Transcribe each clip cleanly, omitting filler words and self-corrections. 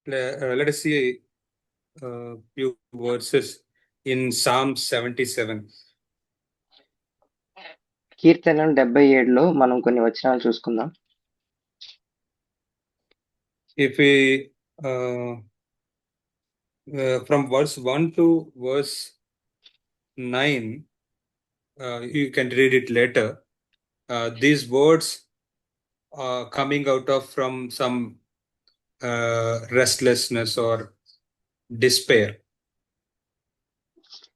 let us see few verses in Psalm 77. కీర్తనలు 77లో మనం కొన్ని వచనాలు చూసుకుందాం. If we from verse 1 to verse 9, you can read it later. These words are coming out of from some restlessness or despair.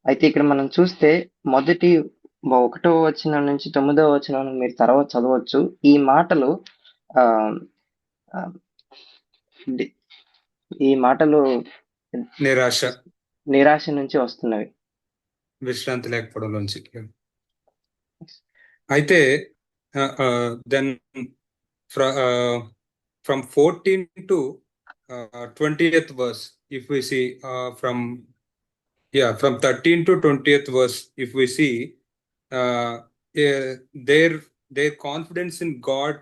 అయితే ఇక్కడ మనం చూస్తే మొదటి 1వ వచనం నుంచి 9వ వచనం మీరు తర్వాత చదవచ్చు. ఈ మాటలు ఆ, ఆ, డి- ఈ మాటలు నిరాశ నుంచి వస్తున్నవి, విశ్రాంతి లేకపోవడంలోంచి. అయితే then from 14 to 20th verse, if we see from 13 to 20th verse, if we see their confidence in God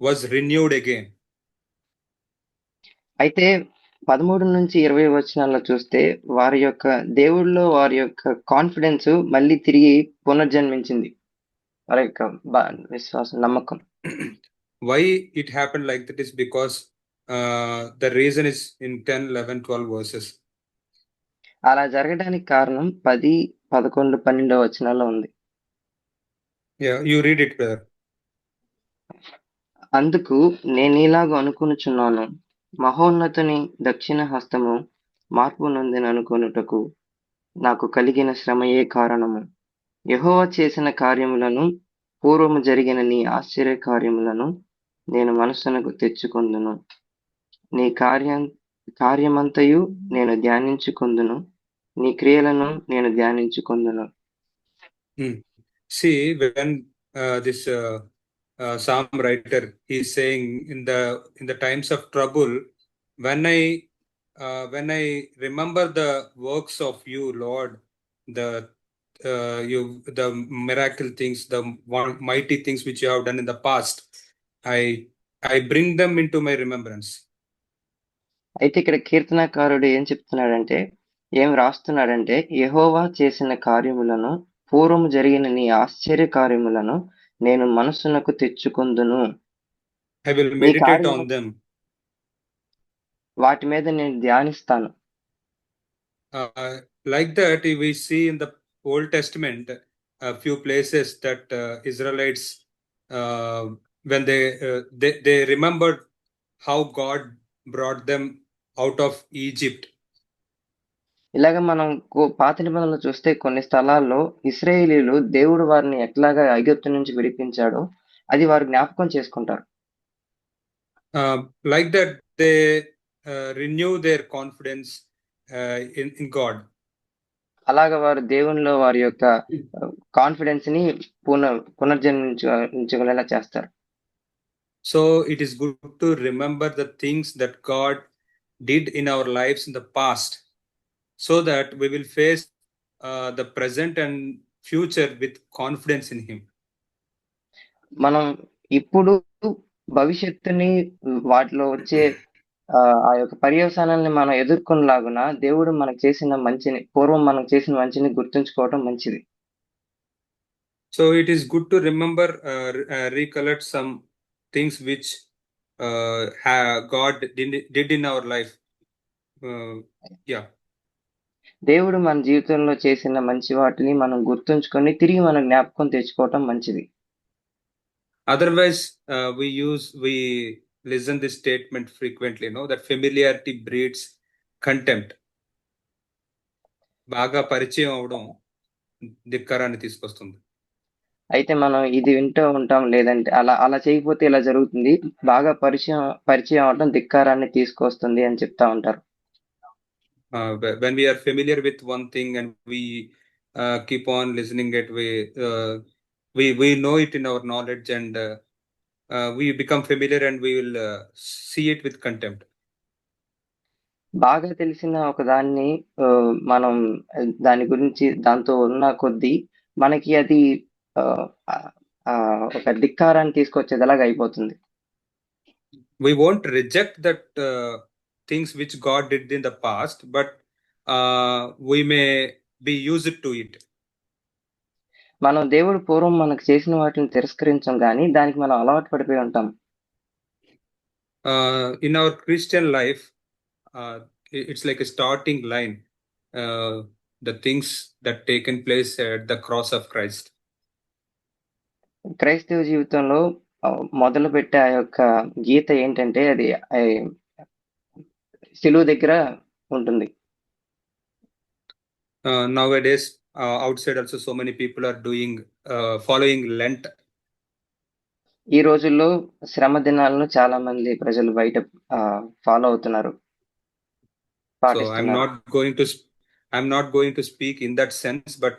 was renewed again. అయితే 13 నుంచి 20 వచనాల్లో చూస్తే వారి యొక్క దేవుళ్ళలో వారి యొక్క కాన్ఫిడెన్స్ మళ్ళీ తిరిగి పునర్జన్మించింది, వారి యొక్క విశ్వాసం, నమ్మకం. Why it happened like that is because the reason is in 10, 11, 12 verses. అలా జరగడానికి కారణం 10, 11, 12 వచనాల్లో ఉంది. You read it, brother. అందుకు నేనిలాగ అనుకొనుచున్నాను, మహోన్నతుని దక్షిణ హస్తము మార్పు నొందిన అనుకొనుటకు నాకు కలిగిన శ్రమయే కారణము. యెహోవా చేసిన కార్యములను, పూర్వము జరిగిన నీ ఆశ్చర్య కార్యములను నేను మనస్సునకు తెచ్చుకొందును. నీ కార్యమంతయు నేను ధ్యానించుకొందును, నీ క్రియలను నేను ధ్యానించుకొందును. See, when this Psalm writer is saying in the times of trouble, when I remember the works of you, Lord, the miracle things, the mighty things which you have done in the past, I bring them into my remembrance. అయితే ఇక్కడ కీర్తనకారుడు ఏం చెప్తున్నాడంటే, ఏం రాస్తున్నాడంటే, యెహోవా చేసిన కార్యములను, పూర్వము జరిగిన నీ ఆశ్చర్య కార్యములను నేను మనస్సునకు తెచ్చుకొందును. I will meditate on them. వాటి మీద నేను ధ్యానిస్తాను. Like that, we see in the Old Testament a few places that Israelites, when they remembered how God brought them out of Egypt. ఇలాగ మనం పాత నిబంధనలు చూస్తే కొన్ని స్థలాల్లో ఇశ్రాయేలీయులు దేవుడు వారిని ఎట్లాగా ఐగుప్తు నుంచి విడిపించాడో అది వారు జ్ఞాపకం చేసుకుంటారు. Like that, they renew their confidence in God. అలాగా వారు దేవునిలో వారి యొక్క కాన్ఫిడెన్స్ ని పునర్జన్మించగలేలా చేస్తారు. So it is good to remember the things that God did in our lives in the past, so that we will face the present and future with confidence in Him. మనం ఇప్పుడు భవిష్యత్తుని వాటిలో వచ్చే ఆ యొక్క పర్యవసానాన్ని మనం ఎదుర్కొనలాగున దేవుడు మనకు చేసిన మంచిని, పూర్వం మనం చేసిన మంచిని గుర్తుంచుకోవడం మంచిది. So it is good to remember, recollect some things which God did in our life. దేవుడు మన జీవితంలో చేసిన మంచి వాటిని మనం గుర్తుంచుకొని తిరిగి మన జ్ఞాపకం తెచ్చుకోవటం మంచిది. Otherwise, we listen this statement frequently, that familiarity breeds contempt. బాగా పరిచయం అవడం ధిక్కారాన్ని తీసుకొస్తుంది. అయితే మనం ఇది వింటూ ఉంటాం, లేదంటే అలా చేయకపోతే ఇలా జరుగుతుంది, బాగా పరిచయం అవడం ధిక్కారాన్ని తీసుకొస్తుంది అని చెప్తా ఉంటారు. When we are familiar with one thing and we keep on listening it, we know it in our knowledge, and we become familiar and we will see it with contempt. బాగా తెలిసిన ఒక దాన్ని మనం దాని గురించి దాంతో ఉన్న కొద్దీ మనకి అది ఒక ధిక్కారాన్ని తీసుకొచ్చేదిలాగా అయిపోతుంది. We won't reject that things which God did in the past, but we may be used to it. మనం దేవుడు పూర్వం మనకు చేసిన వాటిని తిరస్కరించం గానీ, దానికి మనం అలవాటు పడిపోయి ఉంటాం. In our Christian life, it's like a starting line, the things that taken place at the cross of Christ. క్రైస్తవ జీవితంలో మొదలుపెట్టే ఆ యొక్క గీత ఏంటంటే అది శిలువ దగ్గర ఉంటుంది. Nowadays, outside also so many people are doing following Lent. ఈ రోజుల్లో శ్రమ దినాలను చాలా మంది ప్రజలు బయట ఫాలో అవుతున్నారు, So పాటిస్తున్నారు. I'm not going to speak in that sense, but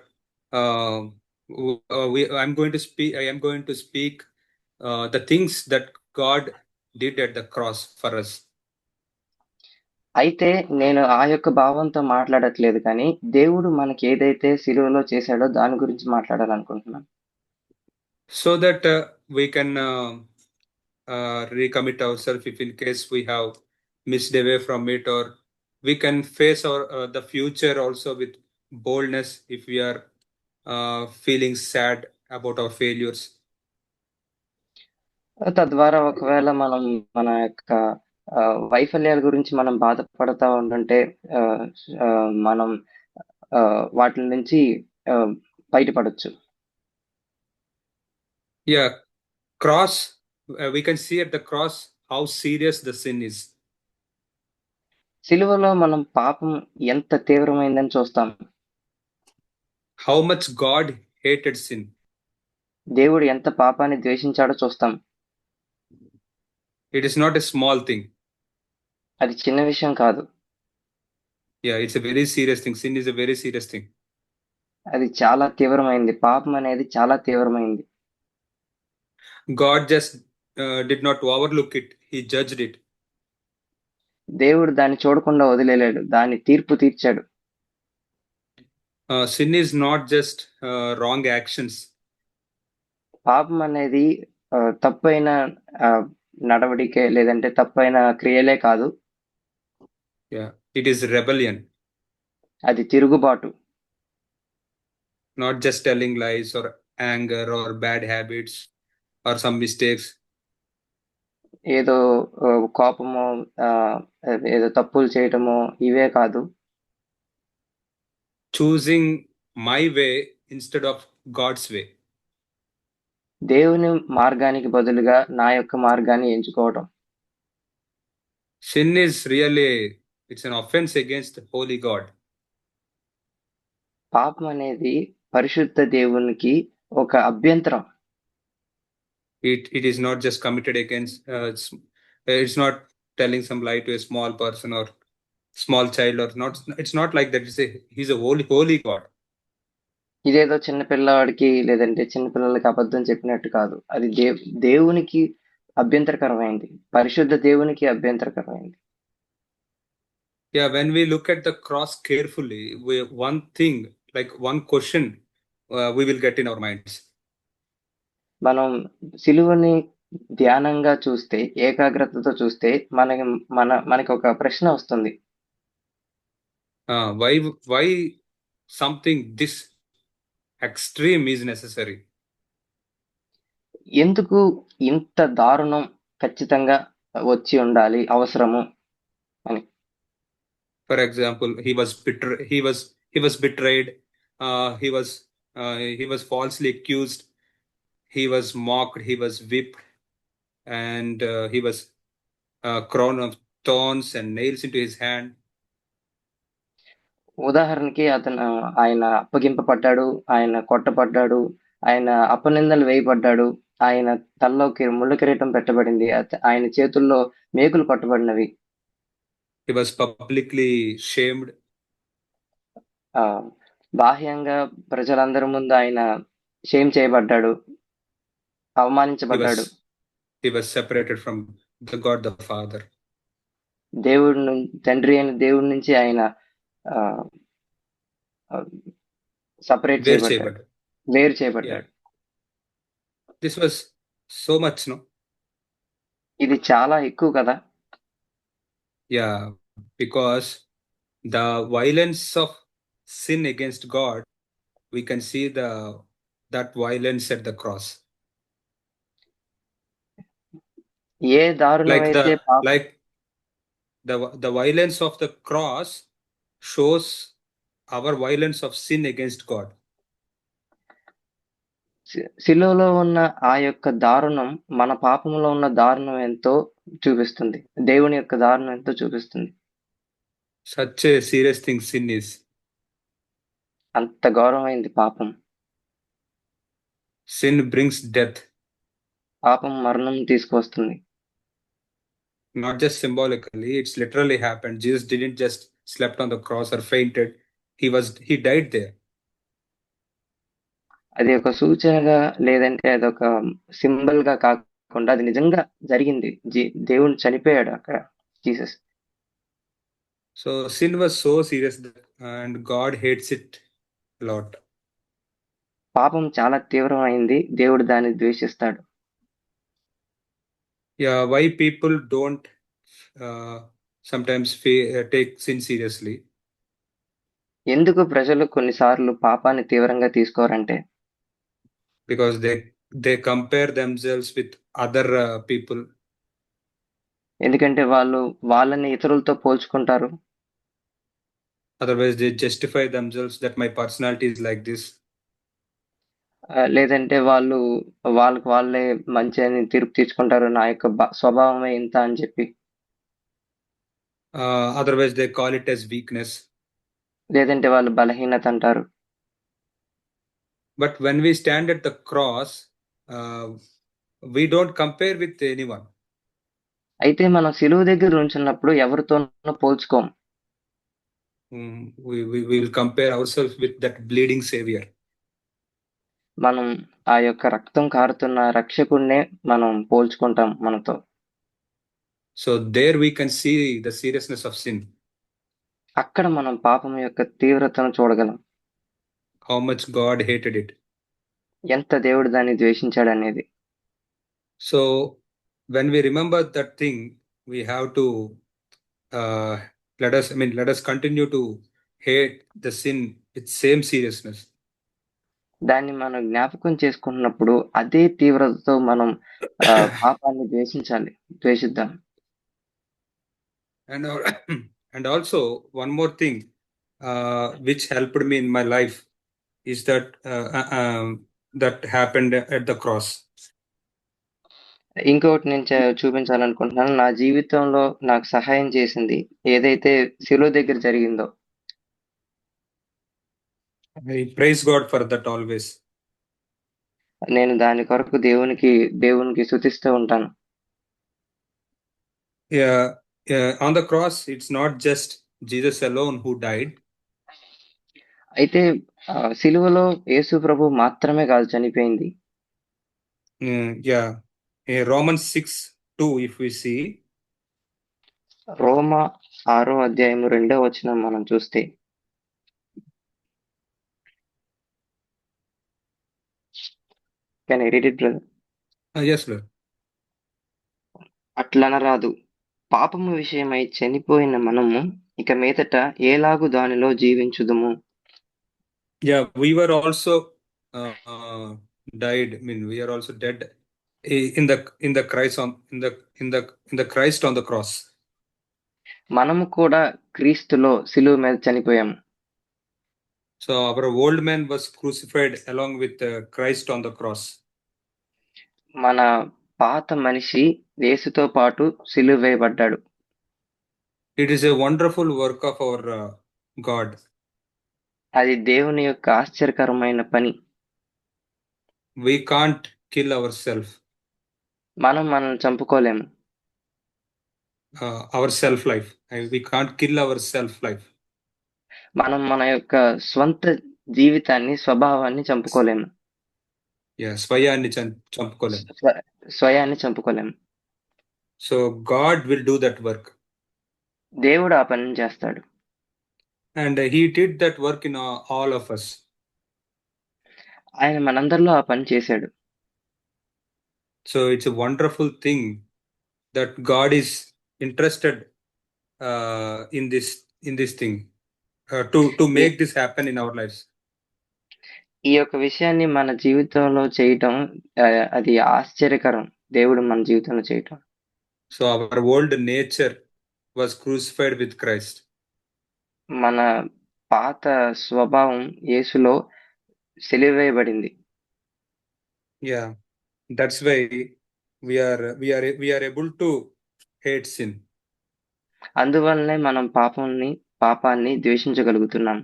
I am going to speak the things that God did at the cross for us. అయితే నేను ఆ యొక్క భావంతో మాట్లాడట్లేదు కానీ, దేవుడు మనకి ఏదైతే శిలువలో చేశాడో దాని గురించి మాట్లాడాలనుకుంటున్నాను. So that we can recommit ourselves if in case we have missed away from it, or we can face the future also with boldness if we are feeling sad about our failures. తద్వారా ఒకవేళ మనం మన యొక్క వైఫల్యాల గురించి మనం బాధపడతా ఉంటుంటే మనం వాటి నుంచి బయటపడొచ్చు. Yeah, cross. We can see at the cross how serious the sin is. సిలువలో మనం పాపం ఎంత తీవ్రమైందని చూస్తాం. How much God hated sin. దేవుడు ఎంత పాపాన్ని ద్వేషించాడో చూస్తాం. It is not a small thing. అది చిన్న విషయం కాదు. Yeah, it's a very serious thing. Sin is a very serious thing. అది చాలా తీవ్రమైంది. పాపం అనేది చాలా తీవ్రమైంది. God just did not overlook it. He judged it. దేవుడు దాన్ని చూడకుండా వదిలేలేడు. దాన్ని తీర్పు తీర్చాడు. Sin is not just wrong actions. పాపం అనేది తప్పైన నడవడికే లేదంటే తప్పైన క్రియలే కాదు. Yeah, it is rebellion. అది తిరుగుబాటు. Not just telling lies or anger or bad habits or some mistakes. ఏదో కోపము, ఏదో తప్పులు చేయటము ఇవే కాదు. Choosing my way instead of God's way. దేవుని మార్గానికి బదులుగా నా యొక్క మార్గాన్ని ఎంచుకోవటం. Sin is really, it's an offense against the holy God. పాపం అనేది పరిశుద్ధ దేవునికి ఒక అభ్యంతరం. It is not just committed against, it's not telling some lie to a small person or small child, or not. It's not like that. He's a holy God. ఇదేదో చిన్న పిల్లవాడికి లేదంటే చిన్న పిల్లలకి అబద్ధం చెప్పినట్టు కాదు. అది దేవునికి అభ్యంతరకరమైంది. పరిశుద్ధ దేవునికి అభ్యంతరకరమైంది. Yeah, when we look at the cross carefully, one thing, like one question, we will get in our minds. మనం సిలువని ధ్యానంగా చూస్తే, ఏకాగ్రతతో చూస్తే మనకి ఒక ప్రశ్న వస్తుంది. Why something this extreme is necessary? ఎందుకు ఇంత దారుణం ఖచ్చితంగా వచ్చి ఉండాలి, అవసరము అని. For example, he was betrayed. He was falsely accused. He was mocked. He was whipped, and he was crown of thorns and nails into his hand. ఉదాహరణకి ఆయన అప్పగింపబడ్డాడు, ఆయన కొట్టబడ్డాడు, ఆయన అపనిందలు వేయబడ్డాడు, ఆయన తలలోకి ముళ్ళ కిరీటం పెట్టబడింది, ఆయన చేతుల్లో మేకులు పట్టబడినవి. He was publicly shamed. బాహ్యంగా ప్రజలందరి ముందు ఆయన షేమ్ చేయబడ్డాడు, అవమానించబడ్డాడు. He was separated from the God the Father. తండ్రి అయిన దేవుడి నుంచి ఆయన సపరేట్ చేయబడ్డాడు, వేరు చేయబడ్డాడు. This was so much, no? ఇది చాలా ఎక్కువ కదా. Yeah, because the violence of sin against God, we can see that violence at the cross. ఏ దారుణం Like అయితే the like the violence of the cross shows our violence of sin against God. శిలువలో ఉన్న ఆ యొక్క దారుణం మన పాపంలో ఉన్న దారుణం ఎంతో చూపిస్తుంది. దేవుని యొక్క దారుణం ఎంతో చూపిస్తుంది. Such a serious thing sin is. అంత ఘోరమైంది పాపం. Sin brings death, పాపం మరణం తీసుకొస్తుంది. not just symbolically, it's literally happened. Jesus didn't just slept on the cross or fainted. He died there. అది ఒక సూచనగా లేదంటే అదొక సింబల్‌గా కాకుండా అది నిజంగా జరిగింది. దేవుడు చనిపోయాడు అక్కడ Jesus. So sin was so serious and God hates it a lot. పాపం చాలా తీవ్రమైంది. దేవుడు దాన్ని ద్వేషిస్తాడు. Yeah, why people don't sometimes take sin seriously? ఎందుకు ప్రజలు కొన్నిసార్లు పాపాన్ని తీవ్రంగా తీసుకోరంటే Because they compare themselves with other people. ఎందుకంటే వాళ్ళని ఇతరులతో పోల్చుకుంటారు. Otherwise, they justify themselves that my personality is like this. లేదంటే వాళ్ళకి వాళ్ళే మంచి అని తీర్పు తీర్చుకుంటారు. నా యొక్క స్వభావమే ఇంత అని చెప్పి. Otherwise, they call it as weakness. లేదంటే వాళ్ళు బలహీనత అంటారు. But when we stand at the cross, we don't compare with anyone. అయితే మనం సిలువ దగ్గర నుంచున్నప్పుడు ఎవరితోనూ పోల్చుకోం. We will compare ourselves with that bleeding Savior. మనం ఆ యొక్క రక్తం కారుతున్న రక్షకుడినే మనం పోల్చుకుంటాం మనతో. So there we can see the seriousness of sin. అక్కడ మనం పాపం యొక్క తీవ్రతను చూడగలం. How much God hated it. ఎంత దేవుడు దాన్ని ద్వేషించాడనేది. So when we remember that thing, we have to let us continue to hate the sin with same seriousness. దాన్ని మనం జ్ఞాపకం చేసుకుంటున్నప్పుడు అదే తీవ్రతతో మనం పాపాన్ని ద్వేషిద్దాం. And also one more thing which helped me in my life is that happened at the cross. ఇంకొకటి నేను చూపించాలనుకుంటున్నాను. నా జీవితంలో నాకు సహాయం చేసింది ఏదైతే శిలువ దగ్గర జరిగిందో. I praise God for that always. నేను దాని కొరకు దేవునికి స్తుతిస్తూ ఉంటాను. Yeah, on the cross, it's not just Jesus alone who died. అయితే సిలువలో యేసు ప్రభు మాత్రమే కాదు చనిపోయింది. Yeah, Romans 6:2 if we see. రోమా 6వ అధ్యాయము 2వ వచనం మనం చూస్తే Can I read it, brother? Yes, sir. అట్లనరాదు. పాపము విషయమై చనిపోయిన మనము ఇక మీదట ఏలాగు దానిలో జీవించుదుము. Yeah, we were also died. I mean, we are also dead in the Christ in the Christ on the cross. మనము కూడా క్రీస్తులో సిలువ మీద చనిపోయాము. So our old man was crucified along with Christ on the cross. మన పాత మనిషి యేసుతో పాటు సిలువ వేయబడ్డాడు. It is a wonderful work of our God. అది దేవుని యొక్క ఆశ్చర్యకరమైన పని. We can't kill ourselves. మనం చంపుకోలేము. Our self life. We can't kill our self life. మనం మన యొక్క స్వంత జీవితాన్ని స్వభావాన్ని చంపుకోలేము. స్వయాన్ని చంపుకోలేము. స్వయాన్ని చంపుకోలేము. So God will do that work. దేవుడు ఆ పని చేస్తాడు. And he did that work in all of us. ఆయన మనందరిలో ఆ పని చేశాడు. So it's a wonderful thing that God is interested in this thing to ఈ make this happen in our lives. ఈ యొక్క విషయాన్ని మన జీవితంలో చేయటం అది ఆశ్చర్యకరం. దేవుడు మన జీవితంలో చేయటం. So our old nature was crucified with Christ. మన పాత స్వభావం యేసులో సిలువేయబడింది. Yeah, that's why we are able to hate sin. అందువల్లనే మనం పాపాన్ని ద్వేషించగలుగుతున్నాం.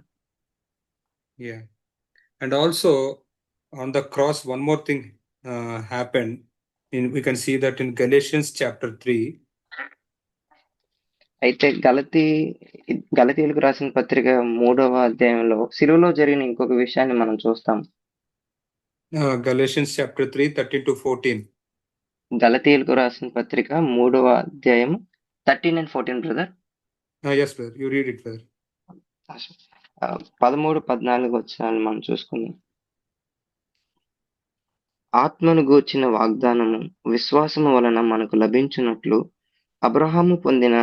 Yeah, and also on the cross, one more thing happened. We can see that in Galatians chapter 3. అయితే గలతీయులకు రాసిన పత్రిక 3వ అధ్యాయంలో సిలువలో జరిగిన ఇంకొక విషయాన్ని మనం చూస్తాం. Galatians chapter 3, 13 to 14. గలతీయులకు రాసిన పత్రిక 3వ అధ్యాయం 13 and 14 brother. Yes, brother. You read it, brother. 13-14 వచనాలు మనం చూసుకుందాం. ఆత్మను గూర్చిన వాగ్దానము విశ్వాసము వలన మనకు లభించున్నట్లు అబ్రహాము పొందిన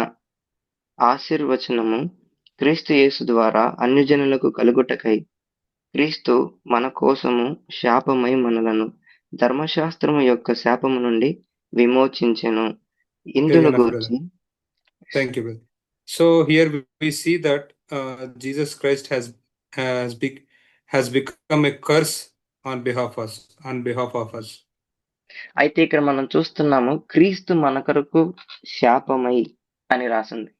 ఆశీర్వచనము క్రీస్తు యేసు ద్వారా అన్యజనులకు కలుగుటకై క్రీస్తు మన కోసము శాపమై మనలను ధర్మశాస్త్రము యొక్క శాపము నుండి విమోచించెను. ఇందును గూర్చి Thank you, brother. So here we see that Jesus Christ has become a curse on behalf of us. అయితే ఇక్కడ మనం చూస్తున్నాము క్రీస్తు మన కొరకు శాపమై అని రాసింది.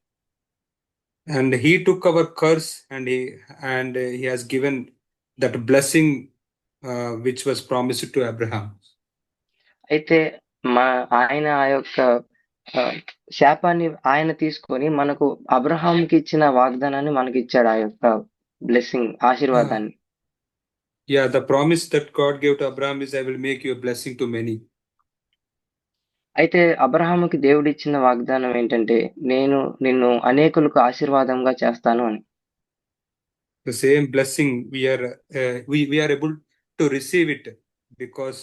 And he took our curse and he has given that blessing which was promised to Abraham. అయితే ఆయన ఆ యొక్క శాపాన్ని ఆయన తీసుకొని మనకు అబ్రహాంకి ఇచ్చిన వాగ్దానాన్ని మనకి ఇచ్చాడు. ఆ యొక్క బ్లెస్సింగ్ ఆశీర్వాదాన్ని. Yeah, the promise that God gave to Abraham is I will make you a blessing to many. అయితే అబ్రహాముకి దేవుడు ఇచ్చిన వాగ్దానం ఏంటంటే నేను నిన్ను అనేకులకు ఆశీర్వాదంగా చేస్తాను అని. The same blessing we are able to receive it because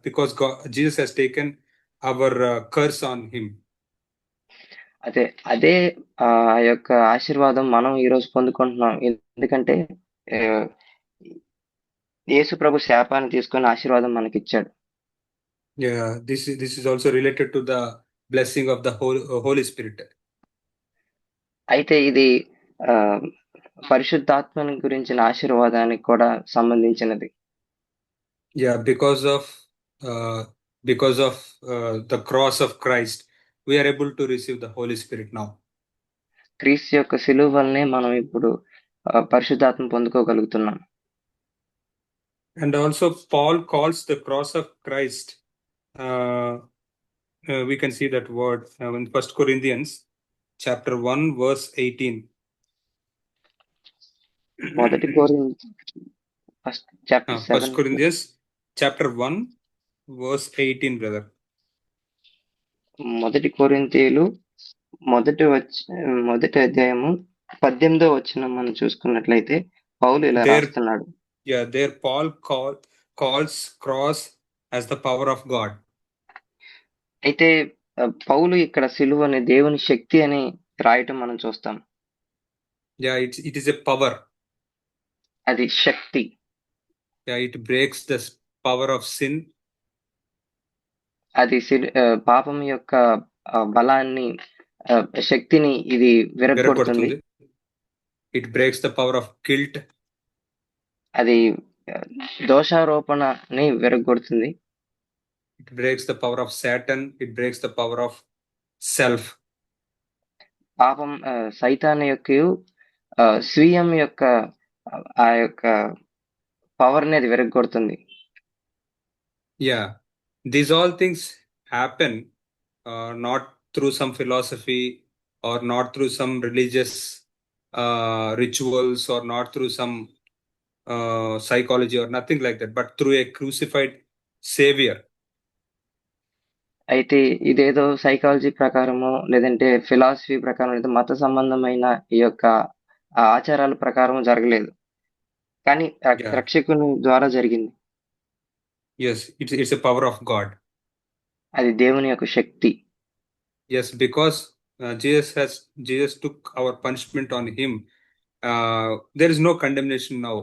because Jesus has taken our curse on him. అదే ఆ యొక్క ఆశీర్వాదం మనం ఈరోజు పొందుకుంటున్నాం. ఎందుకంటే యేసు ప్రభు శాపాన్ని తీసుకొని ఆశీర్వాదం మనకిచ్చాడు. Yeah, this is also related to the blessing of the Holy Spirit. అయితే ఇది పరిశుద్ధాత్మని గురించిన ఆశీర్వాదానికి కూడా సంబంధించినది. Yeah, because of the cross of Christ, we are able to receive the Holy Spirit now. క్రీస్తు యొక్క సిలువ వల్లనే మనం ఇప్పుడు పరిశుద్ధాత్మ పొందుకోగలుగుతున్నాం. And also Paul calls the cross of Christ, we can see that word in 1 Corinthians chapter 1 verse 18. మొదటి First Corinthians chapter 1 verse 18, brother. మొదటి కొరింథీయులు మొదటి అధ్యాయము 18వ వచనం మనం చూసుకున్నట్లయితే పౌలు ఇలా రాస్తున్నాడు. Yeah, there Paul calls cross as the power of God. అయితే పౌలు ఇక్కడ సిలువని దేవుని శక్తి అని రాయటం మనం చూస్తాం. Yeah, it is a power. అది శక్తి. Yeah, it breaks the power of sin. అది పాపం యొక్క బలాన్ని శక్తిని ఇది విరగొడుతుంది. It breaks the power of guilt. అది దోషారోపణని విరగొడుతుంది. It breaks the power of Satan. It breaks the power of self. పాపం సైతాను యొక్క స్వీయం యొక్క ఆ యొక్క పవర్ అనేది విరగొడుతుంది. Yeah, these all things happen not through some philosophy or not through some religious rituals or not through some psychology or nothing like that, but through a crucified Savior. అయితే ఇదేదో psychology ప్రకారమో లేదంటే philosophy ప్రకారం లేదా మత సంబంధమైన ఈ యొక్క ఆచారాల ప్రకారం జరగలేదు, కానీ రక్షకుని ద్వారా జరిగింది. Yes, it's a power of God. అది దేవుని యొక్క శక్తి. Yes, because Jesus took our punishment on him. There is no condemnation now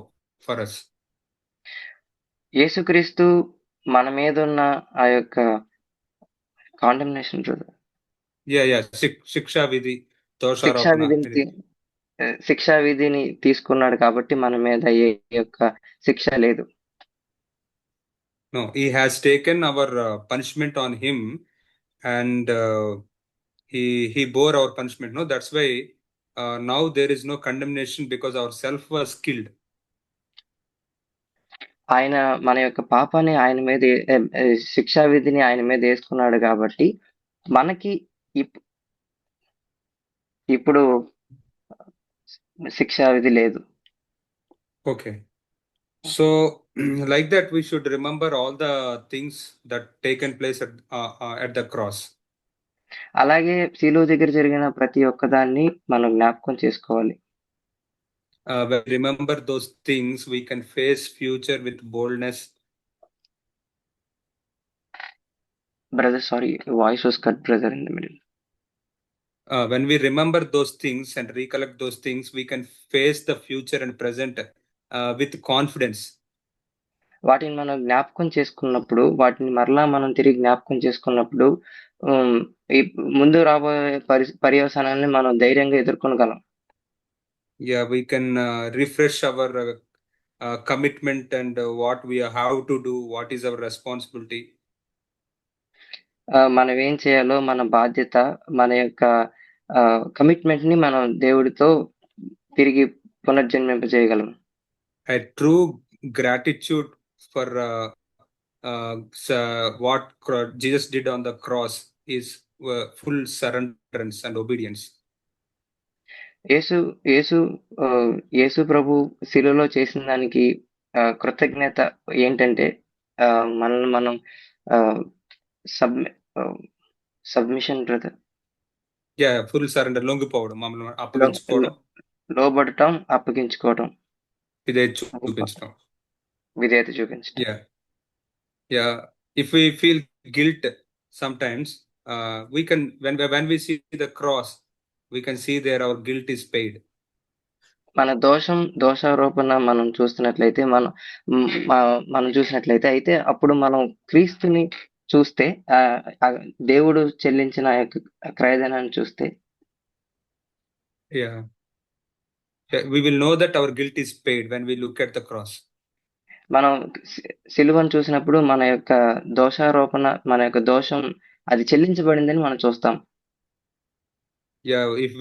for us. యేసుక్రీస్తు మన మీద ఉన్న ఆ యొక్క కాండమ్నేషన్ Yeah. శిక్షా విధి, శిక్షా దోషారోపణ విధిని ఇది. శిక్షా విధిని తీసుకున్నాడు కాబట్టి మన మీద ఏ యొక్క శిక్ష లేదు. No, he has taken our punishment on him, and he bore our punishment. No, that's why now there is no condemnation because our self was killed. ఆయన మన యొక్క పాపాన్ని ఆయన మీద శిక్షా విధిని ఆయన మీద వేసుకున్నాడు కాబట్టి మనకి ఇప్పుడు శిక్షా విధి లేదు. Okay. So, like that, we should remember all the things that taken place at the cross. అలాగే శిలువ దగ్గర జరిగిన ప్రతి ఒక్కదాన్ని మనం జ్ఞాపకం చేసుకోవాలి. When we remember those things, we can face future with boldness. Brother, sorry, voice was cut, brother, in the middle. When we remember those things and recollect those things, we can face the future and present with confidence. వాటిని మనం జ్ఞాపకం చేసుకున్నప్పుడు, వాటిని మరలా మనం తిరిగి జ్ఞాపకం చేసుకున్నప్పుడు ముందు రాబోయే పర్యవసానాన్ని మనం ధైర్యంగా ఎదుర్కొనగలం. Yeah, we can refresh our commitment and what we have to do, what is our responsibility. మనం ఏం చేయాలో, మన బాధ్యత, మన యొక్క కమిట్మెంట్ ని మనం దేవుడితో తిరిగి పునర్జన్మింపజేయగలం. A true gratitude for what Jesus did on the cross is full surrenderance and obedience. యేసు ప్రభు శిలువలో చేసిన దానికి కృతజ్ఞత ఏంటంటే మనల్ని మనం సబ్మిషన్ బ్రదర్. ఫుల్ సరెండర్, లొంగిపోవడం, మమ్మల్ని అప్పగించుకోవడం, లోబడటం, అప్పగించుకోవడం, విధేయత చూపించడం. If we feel guilt sometimes, we can when we see the cross, we can see there our guilt is paid. మన దోషారోపణ మనం చూస్తున్నట్లయితే మనం చూసినట్లయితే అయితే అప్పుడు మనం క్రీస్తుని చూస్తే దేవుడు చెల్లించిన క్రయధనాన్ని చూస్తే we will know that our guilt is paid when we look at the cross. మనం సిలువను చూసినప్పుడు మన యొక్క దోషారోపణ, మన యొక్క దోషం అది చెల్లించబడిందని మనం చూస్తాం. If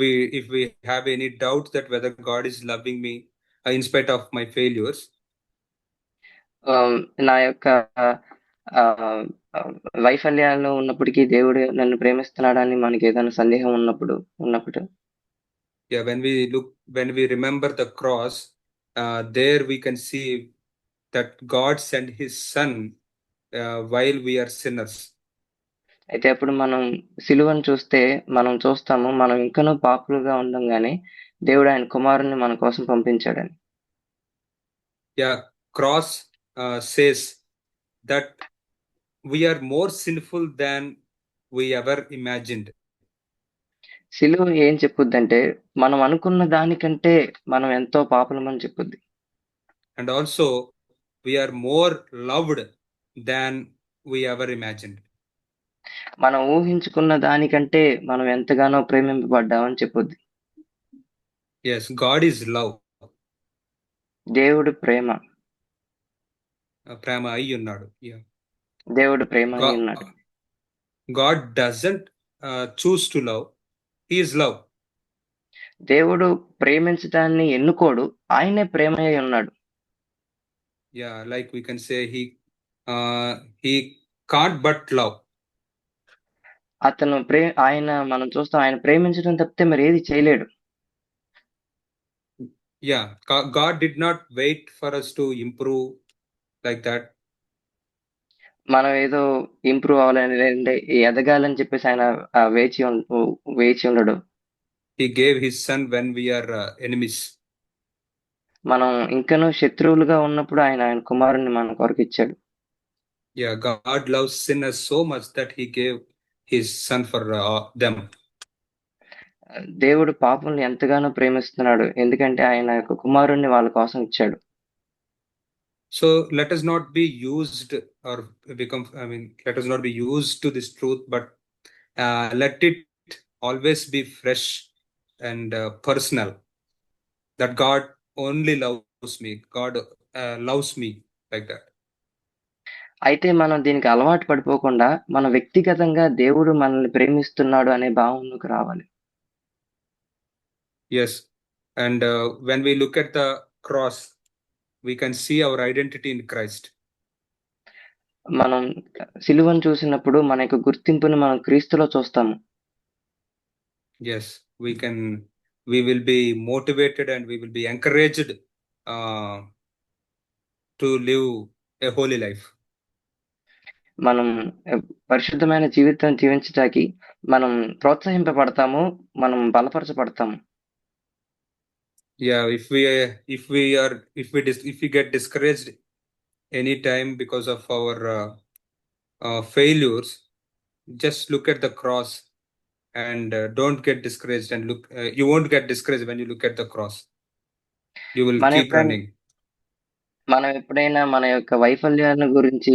we have any doubt that whether God is loving me in spite of my failures, నా యొక్క వైఫల్యాల్లో ఉన్నప్పటికీ దేవుడు నన్ను ప్రేమిస్తున్నాడని మనకి ఏదైనా సందేహం ఉన్నప్పుడు when we remember the cross, there we can see that God sent his son while we are sinners. అయితే అప్పుడు మనం సిలువను చూస్తే మనం చూస్తాము, మనం ఇంకనూ పాపులుగా ఉండంగానే దేవుడు ఆయన కుమారుని మన కోసం పంపించాడని. Cross says that we are more sinful than we ever imagined. సిలువ ఏం చెప్పుద్దంటే మనం అనుకున్న దానికంటే మనం ఎంతో పాపులమని చెప్పుద్ది. And also we are more loved than we ever imagined. మనం ఊహించుకున్న దానికంటే మనం ఎంతగానో ప్రేమింపబడ్డామని చెప్పుద్ది. Yes, God is love. దేవుడు ప్రేమ అయి ఉన్నాడు. దేవుడు ప్రేమ అయి ఉన్నాడు. God doesn't choose to love. He is love. దేవుడు ప్రేమించడాన్ని ఎన్నుకోడు, ఆయనే ప్రేమ అయి ఉన్నాడు. Like we can say he can't but love. అతను ఆయన మనం చూస్తాం, ఆయన ప్రేమించడం తప్పితే మరి ఏది చేయలేడు. God did not wait for us to improve like that. మనం ఏదో ఇంప్రూవ్ అవ్వాలని లేదంటే ఎదగాలని చెప్పేసి ఆయన వేచి ఉండడు. He gave his son when we are enemies. మనం ఇంకనూ శత్రువులుగా ఉన్నప్పుడు ఆయన కుమారుని మన కొరకు ఇచ్చాడు. God loves sinners so much that he gave his son for them. దేవుడు పాపుల్ని ఎంతగానో ప్రేమిస్తున్నాడు. ఎందుకంటే ఆయన యొక్క కుమారుడిని వాళ్ళ కోసం ఇచ్చాడు. So let us not be used or become, I mean, let us not be used to this truth, but let it always be fresh and personal, that God only loves me. God loves me like that. అయితే మనం దీనికి అలవాటు పడిపోకుండా, మన వ్యక్తిగతంగా దేవుడు మనల్ని ప్రేమిస్తున్నాడు అనే భావనలోకి రావాలి. Yes. And when we look at the cross, we can see our identity in Christ. మనం సిలువను చూసినప్పుడు మన యొక్క గుర్తింపుని మనం క్రీస్తులో చూస్తాము. Yes, we will be motivated and we will be encouraged to live a holy life. మనం పరిశుద్ధమైన జీవితం జీవించటానికి మనం ప్రోత్సహింపబడతాము. మనం బలపరచబడతాము. Yeah, if we get discouraged anytime because of our failures, just look at the cross and don't get discouraged, and look, you won't get discouraged when you look at the cross. You will మనం keep ఎప్పుడైనా running. మనం ఎప్పుడైనా మన యొక్క వైఫల్యాల గురించి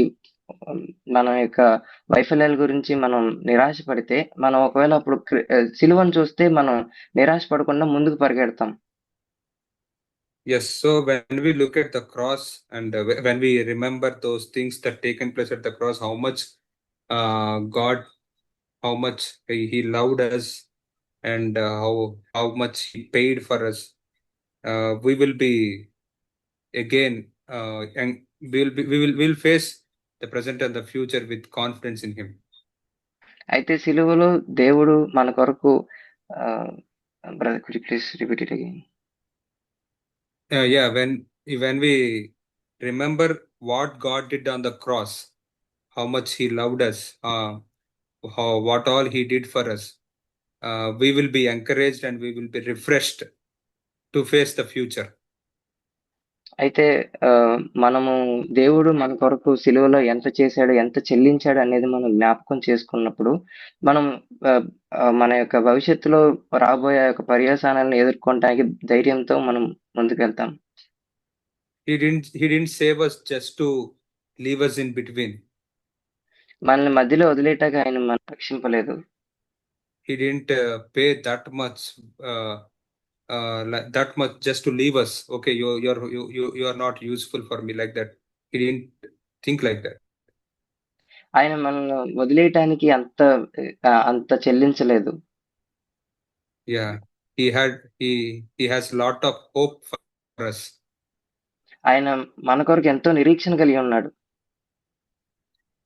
మన యొక్క వైఫల్యాల గురించి మనం నిరాశపడితే, మనం ఒకవేళ అప్పుడు సిలువను చూస్తే మనం నిరాశ పడకుండా ముందుకు పరిగెడతాం. Yes, so when we look at the cross and when we remember those things that taken place at the cross, how much God, how much He loved us, and how much He paid for us, we will be again, and we'll face the present and the future with confidence in Him. అయితే సిలువలో దేవుడు మన కొరకు brother could you please repeat it again? Yeah, when we remember what God did on the cross, how much He loved us, what all He did for us, we will be encouraged and we will be refreshed to face the future. అయితే మనము దేవుడు మన కొరకు సిలువలో ఎంత చేశాడు, ఎంత చెల్లించాడు అనేది మనం జ్ఞాపకం చేసుకున్నప్పుడు, మనం మన యొక్క భవిష్యత్తులో రాబోయే యొక్క పర్యవసానాలను ఎదుర్కొనటానికి ధైర్యంతో మనం ముందుకెళ్తాం. He didn't save us just to leave us in between. మనల్ని మధ్యలో వదిలేయటానికి ఆయన మనల్ని రక్షింపలేదు. He didn't pay that much just to leave us. Okay, you are not useful for me, like that. He didn't think like that. ఆయన మనల్ని వదిలేయటానికి అంత చెల్లించలేదు. Yeah, he has lot of hope for us. ఆయన మన కొరకు ఎంతో నిరీక్షణ కలిగి ఉన్నాడు.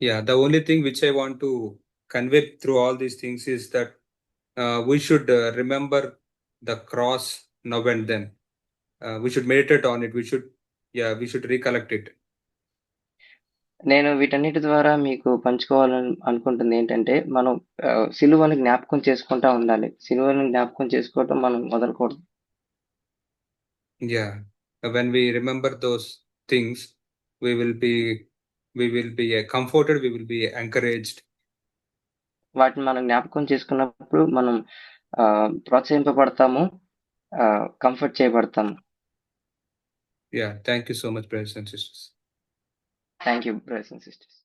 Yeah, the only thing which I want to convey through all these things is that we should remember the cross now and then. We should meditate on it. We should recollect it. నేను వీటన్నిటి ద్వారా మీకు పంచుకోవాలని అనుకుంటుంది ఏంటంటే, మనం సిలువను జ్ఞాపకం చేసుకుంటా ఉండాలి. సిలువను జ్ఞాపకం చేసుకోవటం మనం మొదలుకూడదు. Yeah, when we remember those things, we will be comforted, we will be encouraged. వాటిని మనం జ్ఞాపకం చేసుకున్నప్పుడు మనం ప్రోత్సహింపబడతాము, comfort చేయబడతాము. Yeah, thank you so much, brothers and sisters. Thank you, brothers and sisters.